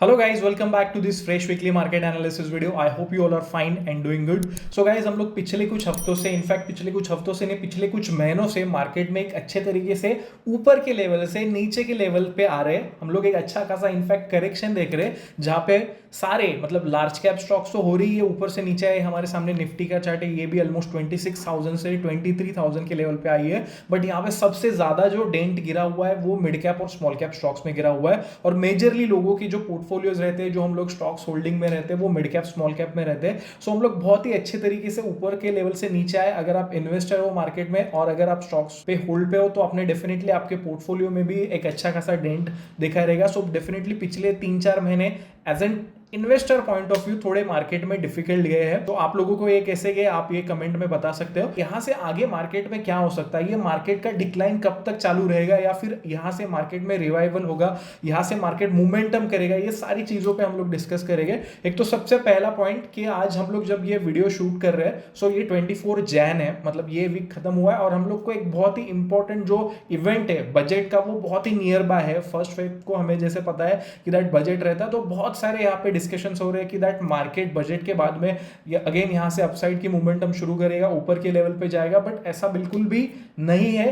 Hello guys, welcome back to this fresh weekly market analysis video. I hope you all are fine and doing good. So guys, हम लोग पिछले कुछ हफ्तों से in fact पिछले कुछ हफ्तों से नहीं पिछले कुछ महीनों से मार्केट में एक अच्छे तरीके से ऊपर के लेवल से नीचे के लेवल पे आ रहे हैं. हम लोग एक अच्छा खासा इनफैक्ट करेक्शन देख रहे हैं जहाँ पे सारे मतलब लार्ज कैप स्टॉक्स तो हो रही है ऊपर से नीचे आए. हमारे सामने निफ्टी का चार्ट है, ये भी ऑलमोस्ट 26,000 से 23,000 के लेवल पे आई है. बट यहाँ पे सबसे ज्यादा जो डेंट गिरा हुआ है वो मिड कैप और स्मॉल कैप स्टॉक्स में गिरा हुआ है. और मेजरली लोगों की जो पोर्टफोलियोज रहते हैं, जो हम लोग स्टॉक्स होल्डिंग में रहते हैं, वो मिड कैप स्मॉल कैप में रहते हैं. सो हम लोग बहुत ही अच्छे तरीके से ऊपर के लेवल से नीचे आए. अगर आप इन्वेस्टर हो मार्केट में और अगर आप स्टॉक्स पे होल्ड पे हो तो आपने डेफिनेटली आपके पोर्टफोलियो में भी एक अच्छा खासा डेंट देखा रहेगा. सो डेफिनेटली पिछले 3-4 महीने as an investor point of view थोड़े मार्केट में डिफिकल्ट गए हैं. तो आप लोगों को ये कैसे गए आप ये कमेंट में बता सकते हो. यहां से आगे मार्केट में क्या हो सकता है, ये मार्केट का डिक्लाइन कब तक चालू रहेगा या फिर यहां से मार्केट में रिवाइवल होगा, यहां से मार्केट मोमेंटम करेगा, ये सारी चीजों पे हम लोग डिस्कस करेंगे. एक तो सबसे पहला पॉइंट कि आज हम लोग जब ये वीडियो शूट कर रहे हैं सो ये 24 जैन है, मतलब ये वीक खत्म हुआ है और हम लोग को एक बहुत ही इंपॉर्टेंट जो इवेंट है बजट का वो बहुत ही नियर बाय है. फर्स्ट फेब को हमें जैसे पता है कि दैट बजट रहता है, तो बहुत सारे यहाँ पे डिस्कशन हो रहे हैं कि दैट मार्केट बजट के बाद में अगेन यहां से अपसाइड की मोमेंटम शुरू करेगा, ऊपर के लेवल पे जाएगा. बट ऐसा बिल्कुल भी नहीं है.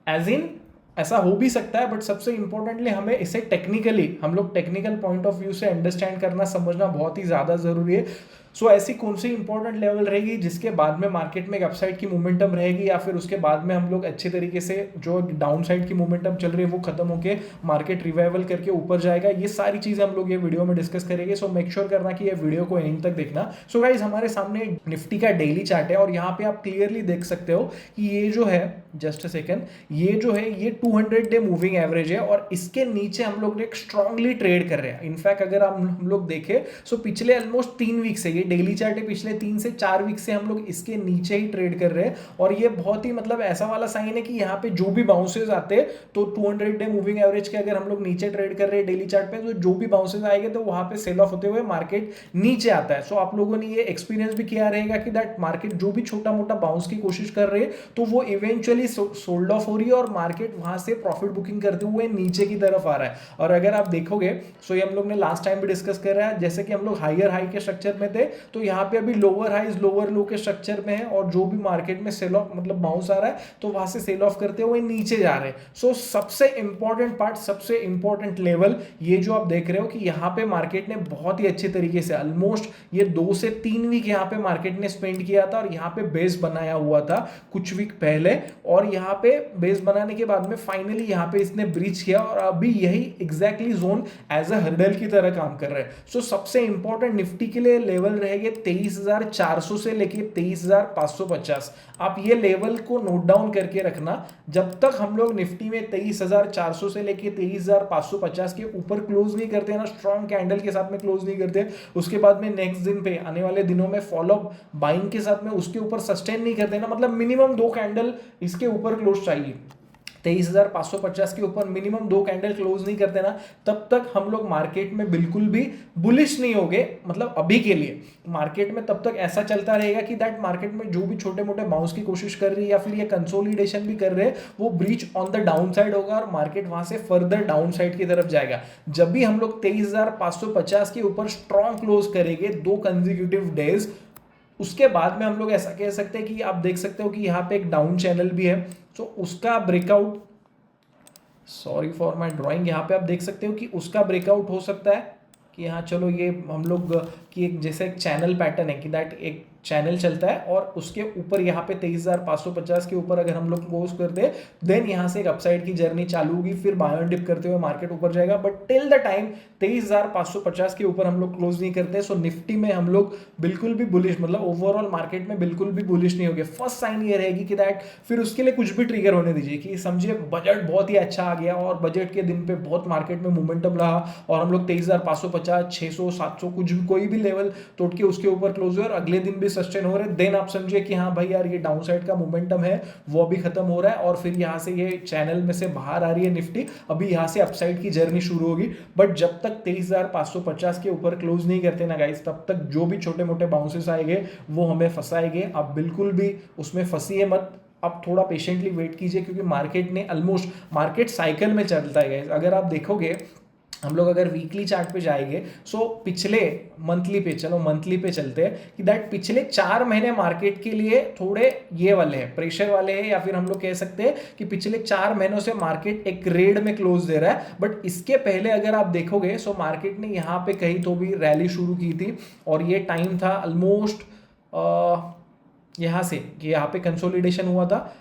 एज इन ऐसा हो भी सकता है बट सबसे इंपॉर्टेंटली हमें इसे टेक्निकली हम लोग टेक्निकल पॉइंट ऑफ व्यू से अंडरस्टैंड करना समझना बहुत ही ज्यादा जरूरी है. सो ऐसी कौन सी इंपॉर्टेंट लेवल रहेगी जिसके बाद में मार्केट में एक अपसाइड की मोमेंटम रहेगी या फिर उसके बाद में हम लोग अच्छे तरीके से जो डाउन साइड की मोमेंटम चल रही है वो खत्म होकर मार्केट रिवाइवल करके ऊपर जाएगा. ये सारी चीजें हम लोग ये वीडियो में डिस्कस करेंगे. सो मेक श्योर करना कि ये वीडियो को एंड तक देखना. सो गाइज हमारे सामने निफ्टी का डेली चार्ट है और यहाँ पे आप क्लियरली देख सकते हो कि ये जो है जस्ट अ सेकंड, ये जो है ये 200 डे मूविंग एवरेज है और इसके नीचे हम लोग एक स्ट्रांगली ट्रेड कर रहे हैं. इनफैक्ट अगर हम लोग देखें सो पिछले ऑलमोस्ट 3 वीक से ये डेली चार्ट है, पिछले 3 से 4 वीक से हम लोग इसके नीचे ही ट्रेड कर रहे हैं. और ये बहुत ही मतलब ऐसा वाला साइन है कि यहाँ पे जो भी बाउंसेस आते हैं तो 200 डे मूविंग एवरेज के अगर हम लोग नीचे ट्रेड कर रहे हैं डेली चार्ट पे तो जो भी बाउंसेस आएंगे तो वहां पे सेल ऑफ होते हुए मार्केट नीचे आता है. सो आप लोगों ने ये एक्सपीरियंस भी किया रहेगा कि दैट मार्केट जो भी छोटा मोटा बाउंस की कोशिश कर रहे हैं तो वो इवेंचुअली सोल्ड ऑफ हो रही है और मार्केट वहां से प्रॉफिट बुकिंग करते हुए नीचे की तरफ आ रहा है. और अगर आप देखोगे सो ये हम लोग ने लास्ट टाइम भी डिस्कस कर रहा है, जैसे कि हम लोग हायर हाई के स्ट्रक्चर में थे तो यहाँ पे अभी लोअर हाइज लोअर लो के स्ट्रक्चर में है और जो भी मार्केट में सेल ऑफ मतलब बाउंस आ रहा है तो वहां से सेल ऑफ करते हुए नीचे जा रहे हैं. सो सबसे इंपॉर्टेंट पार्ट, सबसे इंपॉर्टेंट लेवल ये जो आप देख रहे हो कि यहाँ पे मार्केट ने बहुत ही अच्छे तरीके से ऑलमोस्ट ये 2 से 3 वीक यहाँ पे मार्केट ने स्पेंड किया था और यहाँ पे बेस बनाया हुआ था कुछ वीक पहले. और यहाँ पे बेस बनाने के बाद में फाइनली यहाँ पे इसने ब्रीच किया और अभी यही exactly zone as a hurdle की तरह काम कर रहे हैं. सो सबसे इंपॉर्टेंट निफ्टी के लिए लेवल रहेंगे 23,400 से लेके 23,550. आप ये लेवल को नोट डाउन करके रखना. जब तक हम लोग निफ्टी में 23,400 से लेके 23,550 के ऊपर क्लोज नहीं करते ना, स्ट्रॉन्ग कैंडल के साथ में क्लोज नहीं करते, उसके बाद में नेक्स्ट दिन पे आने वाले दिनों में फॉलोअप बाइंग के साथ में उसके ऊपर सस्टेन नहीं करते ना, मतलब मिनिमम 2 कैंडल इसके ऊपर क्लोज चाहिए. 23,550 के ऊपर मिनिमम 2 कैंडल क्लोज नहीं करते ना, तब तक हम लोग मार्केट में बिल्कुल भी बुलिश नहीं होंगे. मतलब अभी के लिए मार्केट में तब तक ऐसा चलता रहेगा कि दैट मार्केट में जो भी छोटे मोटे बाउंस की कोशिश कर रही है या फिर ये कंसोलिडेशन भी कर रहे हैं वो breach on the down side होगा और मार्केट वहां से फर्दर डाउन साइड की तरफ जाएगा. जब भी हम लोग 23,550 के ऊपर स्ट्रॉन्ग क्लोज करेंगे 2 कंसेक्यूटिव डेज, उसके बाद में हम लोग ऐसा कह सकते हैं कि आप देख सकते हो कि यहाँ पे एक डाउन चैनल भी है. तो उसका breakout, sorry for my drawing, यहाँ पे आप देख सकते हो कि उसका ब्रेकआउट हो सकता है कि हाँ चलो ये हम लोग कि एक जैसे एक चैनल पैटर्न है कि दैट एक चैनल चलता है और उसके ऊपर यहाँ पे 23,550 के ऊपर अगर हम लोग क्लोज कर दे देन यहाँ से एक अपसाइड की जर्नी चालू होगी, फिर बाय एंड डिप करते हुए मार्केट ऊपर जाएगा. बट टिल द टाइम 23,550 के ऊपर हम लोग क्लोज नहीं करते. सो निफ्टी में हम लोग बिल्कुल भी बुलिश, मतलब ओवरऑल मार्केट में बिल्कुल भी बुलिश नहीं होंगे. फर्स्ट साइन ये रहेगी कि दैट फिर उसके लिए कुछ भी ट्रिगर होने दीजिए कि समझिए बजट बहुत ही अच्छा आ गया और बजट के दिन पे बहुत मार्केट में मोमेंटम रहा और हम लोग 23,550 600 700 कुछ भी कोई भी लेवल तोड़ के उसके ऊपर क्लोज हुए और अगले दिन भी सस्टेन हो रहे, देन आप समझिए कि हाँ भाई यार ये डाउन साइड का मोमेंटम है वो अभी खत्म हो रहा है और फिर यहाँ से ये चैनल में से बाहर आ रही है निफ्टी, अभी यहाँ से अपसाइड की जर्नी शुरू होगी. बट जब तक 23,550 के ऊपर क्लोज नहीं करते ना गाइस, तब तक जो भी छोटे मोटे बाउंसेस आएंगे वो हमें फंसाएंगे. आप बिल्कुल भी उसमें फंसिए मत, आप थोड़ा पेशेंटली वेट कीजिए क्योंकि मार्केट ने ऑलमोस्ट मार्केट साइकिल में चलता है गाइस. अगर आप देखोगे हम लोग अगर वीकली चार्ट पे जाएंगे, सो पिछले मंथली पे, चलो मंथली पे चलते हैं कि दैट पिछले 4 महीने मार्केट के लिए थोड़े ये वाले हैं, प्रेशर वाले हैं, या फिर हम लोग कह सकते हैं कि पिछले 4 महीनों से मार्केट एक रेड में क्लोज दे रहा है। बट इसके पहले अगर आप देखोगे, सो मार्केट ने यहाँ पे कहीं तो भी रैली शुरू की थी, और ये टाइम था ऑलमोस्ट यहाँ से कि यहाँ पे कंसोलिडेशन हुआ था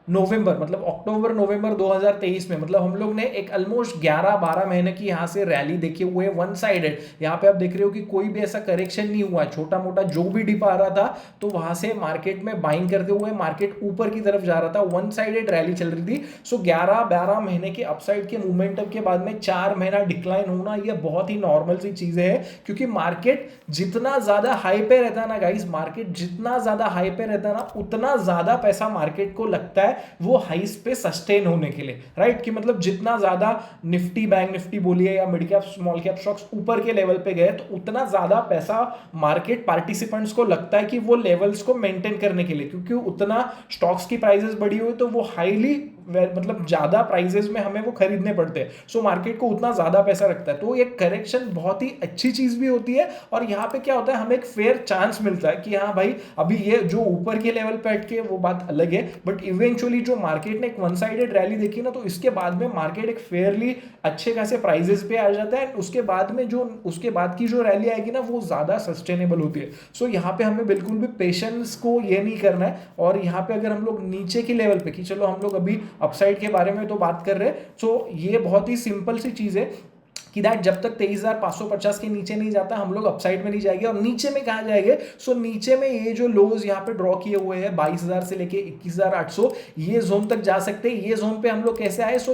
नवंबर, मतलब अक्टूबर नवंबर 2023 में, मतलब हम लोग ने एक ऑलमोस्ट 11-12 महीने की यहाँ से रैली देखे हुए, वन साइडेड। यहाँ पे आप देख रहे हो कि कोई भी ऐसा करेक्शन नहीं हुआ, छोटा मोटा जो भी डिप आ रहा था तो वहां से मार्केट में बाइंग करते हुए मार्केट ऊपर की तरफ जा रहा था, वन साइडेड रैली चल रही थी। सो 11-12 महीने के अपसाइड के मोमेंटम के बाद में 4 महीना डिक्लाइन होना, ये बहुत ही नॉर्मल सी चीजें है, क्योंकि मार्केट जितना ज्यादा हाई पे रहता है ना गाइस, मार्केट जितना ज्यादा हाई पे रहता है ना, उतना ज्यादा पैसा मार्केट को लगता है वो हाइस पे सस्टेन होने के लिए, राइट। कि मतलब जितना ज्यादा निफ्टी, बैंक निफ्टी बोलिए या mid cap small cap stocks ऊपर के लेवल पे गए, तो उतना ज्यादा पैसा मार्केट पार्टिसिपेंट्स को लगता है कि वो लेवल्स को मेंटेन करने के लिए, क्योंकि उतना स्टॉक्स की प्राइसेस बढ़ी हुई तो वो हाईली मतलब ज्यादा प्राइसेस में हमें वो खरीदने पड़ते हैं। सो मार्केट को उतना ज्यादा पैसा रखता है, तो एक करेक्शन बहुत ही अच्छी चीज भी होती है। और यहाँ पे क्या होता है, हमें एक फेयर चांस मिलता है कि हाँ भाई, अभी ये जो ऊपर के लेवल पे अटके वो बात अलग है, बट इवेंचुअली जो मार्केट ने एक वन साइडेड रैली देखी ना, तो इसके बाद में मार्केट एक फेयरली अच्छे खासे प्राइजेस पे आ जाता है। उसके बाद में जो उसके बाद की जो रैली आएगी ना, वो ज्यादा सस्टेनेबल होती है। सो यहाँ पे हमें बिल्कुल भी पेशेंस को ये नहीं करना है। और यहाँ पे अगर हम लोग नीचे की लेवल पे, कि चलो हम लोग अभी अपसाइड के बारे में तो बात कर रहे हैं, सो ये बहुत ही सिंपल सी चीज है कि दैट जब तक 23,550 के नीचे नहीं जाता हम लोग अपसाइड में नहीं जाएंगे। और नीचे में कहां जाएंगे, सो नीचे में ये जो लोज यहाँ पे ड्रॉ किए हुए हैं 22,000 से लेके 21,800, ये जोन तक जा सकते हैं। ये जोन पे हम लोग कैसे आए, सो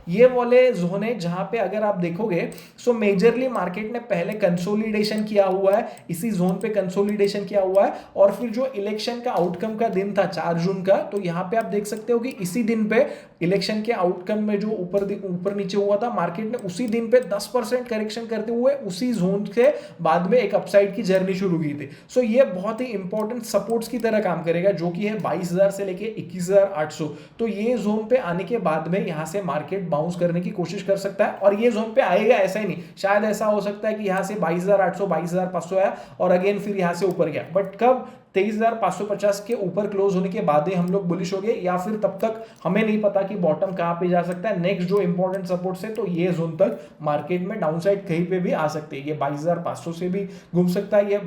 ये वाले जोन है जहां पे अगर आप देखोगे, सो मेजरली मार्केट ने पहले कंसोलिडेशन किया हुआ है, इसी जोन पे कंसोलिडेशन किया हुआ है। और फिर जो इलेक्शन का आउटकम का दिन था 4 जून का, तो यहाँ पे आप देख सकते हो कि इसी दिन पे इलेक्शन के आउटकम में जो ऊपर नीचे हुआ था, मार्केट ने उसी दिन पे 10% करेक्शन करते हुए उसी जोन के बाद में एक अपसाइड की जर्नी शुरू की थी। सो ये बहुत ही इंपॉर्टेंट सपोर्ट्स की तरह काम करेगा, जो कि है 22,000 से लेके 21,800। तो ये जोन पे आने के बाद में यहां से मार्केट बाउंस करने की कोशिश कर सकता है, और ये जोन पे आएगा ऐसा ही नहीं, शायद ऐसा हो सकता है कि यहां से 22,800 22,500 आया और अगेन फिर यहां से ऊपर गया, बट कब 23,550 के ऊपर क्लोज होने के बाद ही हम लोग बुलिश हो गए, या फिर तब तक हमें नहीं पता कि बॉटम कहां पे जा सकता है। नेक्स्ट जो इंपॉर्टेंट सपोर्ट से, तो ये जोन तक मार्केट में डाउनसाइड कहीं पे भी आ सकते हैं। ये 22,500 से भी घूम सकता है, ये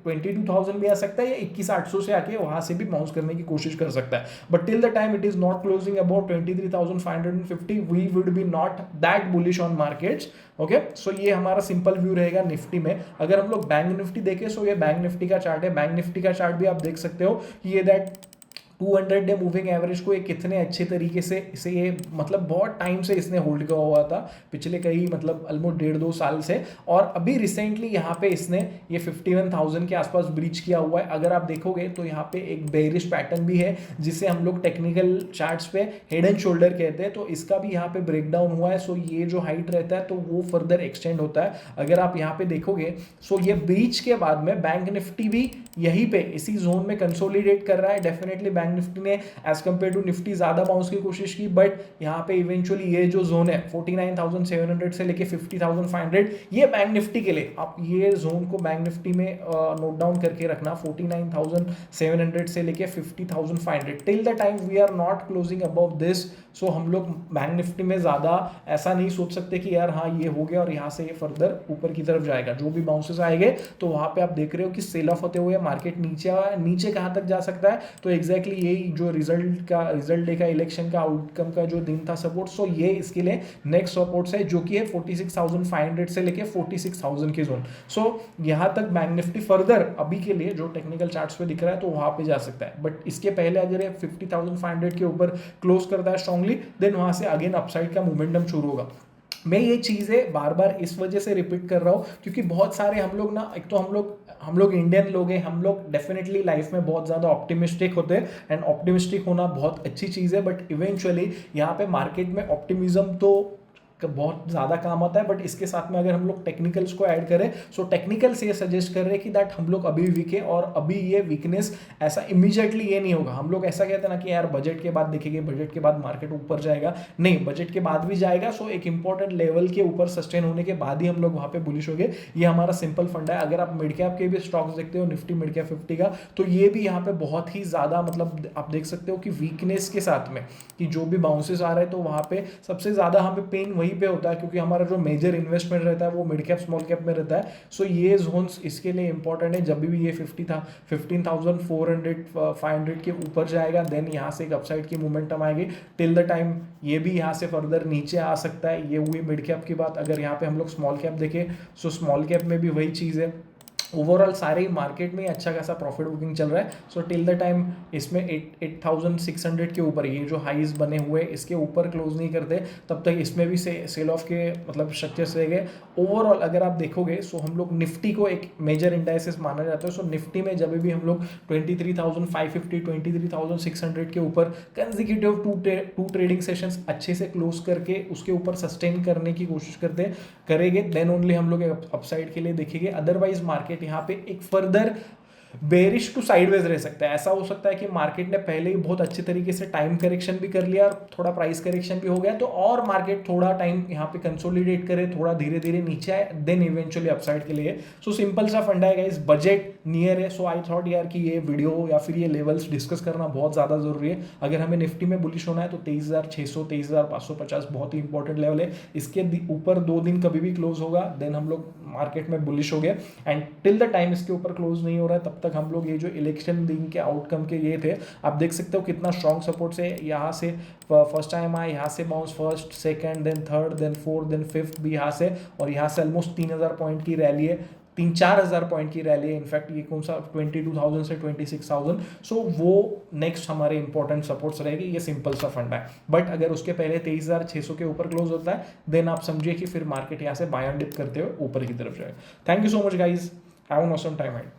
22,000 भी आ सकता है, या 21,800 से आके वहां से भी बाउंस करने की कोशिश कर सकता है। But till the time it is not closing about 23,550, we would be not that bullish on markets. Okay, so ये हमारा सिंपल व्यू रहेगा निफ्टी में। अगर हम लोग बैंक निफ्टी देखें, सो ये बैंक निफ्टी का चार्ट है। बैंक निफ्टी का चार्ट भी आप देख सकते हो कि ये दैट 200 डे मूविंग एवरेज को ये कितने अच्छे तरीके से इसे ये मतलब बहुत टाइम से इसने होल्ड किया हुआ था, पिछले कई मतलब ऑलमोस्ट 1.5-2 साल से। और अभी रिसेंटली यहाँ पे इसने ये 51,000 के आसपास ब्रीच किया हुआ है। अगर आप देखोगे तो यहाँ पे एक बेयरिश पैटर्न भी है, जिसे हम लोग टेक्निकल चार्ट्स पे हेड एंड शोल्डर कहते हैं, तो इसका भी यहाँ पे ब्रेकडाउन हुआ है। सो ये जो हाइट रहता है तो वो फर्दर एक्सटेंड होता है। अगर आप यहाँ पे देखोगे, सो ये ब्रीच के बाद में बैंक निफ्टी भी यहीं पे इसी जोन में कंसोलिडेट कर रहा है। डेफिनेटली बैंक निफ्टी ने एज कंपेयर टू निफ्टी ज्यादा बाउंस की कोशिश की, बट यहाँ पे इवेंचुअली ये जो जोन है 49,700 से लेके 50,500, ये बैंक निफ्टी के लिए आप ये जोन को बैंक निफ्टी में नोट डाउन करके रखना, 49,700 से लेके 50,500। Till the time we are not closing above this, so हम लोग बैंक निफ्टी में ज्यादा ऐसा नहीं सोच सकते कि यार हाँ ये हो गया और यहाँ से ये फर्दर ऊपर की तरफ जाएगा। जो भी बाउंसेस आएंगे तो वहां पे आप देख रहे हो कि सेल ऑफ होते हुए मार्केट नीचे कहां तक जा सकता है। तो एग्जैक्टली यही जो रिजल्ट डे का इलेक्शन का आउटकम का जो दिन था सपोर्ट, सो ये इसके लिए नेक्स्ट सपोर्ट्स है, जो कि है 46,500 से लेके 46,000 के जोन। सो यहां तक बैंक निफ्टी फर्दर अभी के लिए जो टेक्निकल चार्ट्स पे दिख रहा है तो वहां पे जा सकता है। बट इसके पहले अगर ये 50,500 के ऊपर क्लोज करता है स्ट्रांगली, देन वहां से अगेन अपसाइड का मोमेंटम शुरू होगा। मैं ये चीज़ें बार बार इस वजह से रिपीट कर रहा हूँ क्योंकि बहुत सारे हम लोग ना, एक तो हम लोग इंडियन लोग हैं, हम लोग डेफिनेटली लाइफ में बहुत ज़्यादा ऑप्टिमिस्टिक होते हैं, एंड ऑप्टिमिस्टिक होना बहुत अच्छी चीज़ है। बट इवेंचुअली यहाँ पे मार्केट में ऑप्टिमिज्म तो बहुत ज़्यादा काम आता है, बट इसके साथ में अगर हम लोग टेक्निकल्स को ऐड करें, सो टेक्निकल से ये सजेस्ट कर रहे हैं कि दैट हम लोग अभी वीक है और अभी ये वीकनेस ऐसा इमीडिएटली ये नहीं होगा। हम लोग ऐसा कहते हैं ना कि यार बजट के बाद देखेंगे, बजट के बाद मार्केट ऊपर जाएगा, नहीं, बजट के बाद भी जाएगा। सो एक इंपॉर्टेंट लेवल के ऊपर सस्टेन होने के बाद ही हम लोग वहां पे बुलिश हो गए। ये हमारा सिंपल फंडा है। अगर आप मिड कैप के भी स्टॉक्स देखते हो, निफ्टी मिड कैप 50 का, तो ये भी यहाँ पे बहुत ही ज्यादा मतलब आप देख सकते हो कि वीकनेस के साथ में कि जो भी बाउंसेस आ रहे हैं, तो वहां पे सबसे ज्यादा हमें पेन वहीं पे होता है, क्योंकि हमारा जो मेजर इन्वेस्टमेंट रहता है वो मिड कैप स्मॉल कैप में रहता है। सो ये जोन्स इसके लिए इंपॉर्टेंट है। जब भी ये 50 था 15,400 500 के ऊपर जाएगा, देन यहाँ से एक अपसाइड की मोमेंटम आएगी। टिल द टाइम ये भी यहाँ से फर्दर नीचे आ सकता है। ये हुई मिड कैप की बात। अगर यहाँ पे हम लोग स्मॉल कैप देखें, सो स्मॉल कैप में भी वही चीज़ है। ओवरऑल सारे मार्केट में अच्छा खासा प्रॉफिट बुकिंग चल रहा है। सो टिल द टाइम इसमें 8,600 के ऊपर, ये जो हाईज बने हुए इसके ऊपर क्लोज नहीं करते, तब तक इसमें भी सेल ऑफ के मतलब स्ट्रक्चर्स रहेंगे। ओवरऑल अगर आप देखोगे, सो हम लोग निफ्टी को एक मेजर इंडाइसिस माना जाता है। सो निफ्टी में जब भी हम लोग 23,550 23,600 के ऊपर कंसेक्यूटिव टू ट्रेडिंग सेशंस अच्छे से क्लोज करके उसके ऊपर सस्टेन करने की कोशिश करेंगे, देन ओनली हम लोग अपसाइड के लिए देखेंगे। अदरवाइज मार्केट यहाँ पे एक फर्दर बेरिश टू साइडवेज रह सकता है। ऐसा हो सकता है कि मार्केट ने पहले ही बहुत अच्छे तरीके से टाइम करेक्शन भी कर लिया और थोड़ा प्राइस करेक्शन भी हो गया, तो और मार्केट थोड़ा टाइम यहाँ पे कंसोलिडेट करे, थोड़ा धीरे धीरे नीचे आए, देन इवेंचुअली अपसाइड के लिए। सो सिंपल सा फंडा है गाइस, बजट नियर है। सो आई थॉट यार कि ये वीडियो या फिर ये लेवल्स डिस्कस करना बहुत ज़्यादा जरूरी है। अगर हमें निफ्टी में बुलिश होना है तो 23,600 23,550 बहुत ही इंपॉर्टेंट लेवल है। इसके ऊपर 2 दिन कभी भी क्लोज होगा, देन हम लोग मार्केट में बुलिश हो गए। एंड टिल द टाइम इसके ऊपर क्लोज नहीं हो रहा है, तब तक हम लोग ये जो इलेक्शन दिन के आउटकम के ये थे, आप देख सकते हो कितना स्ट्रॉन्ग सपोर्ट से यहाँ से फर्स्ट टाइम आया, यहाँ से bounce first second then third then fourth then fifth भी यहाँ से, और यहाँ से ऑलमोस्ट 3,000 पॉइंट की रैली है, 3-4 हज़ार पॉइंट की रैली है। इनफैक्ट ये कौन सा 22,000 से 26,000। सो वो नेक्स्ट हमारे इंपॉर्टेंट सपोर्ट्स रहेगी। ये सिंपल सा फंडा है, बट अगर उसके पहले 23,600 के ऊपर क्लोज होता है, देन आप समझिए कि फिर मार्केट यहाँ से बाय एंड डिप करते हुए ऊपर की तरफ जाए। Thank you so much guys, have an awesome time.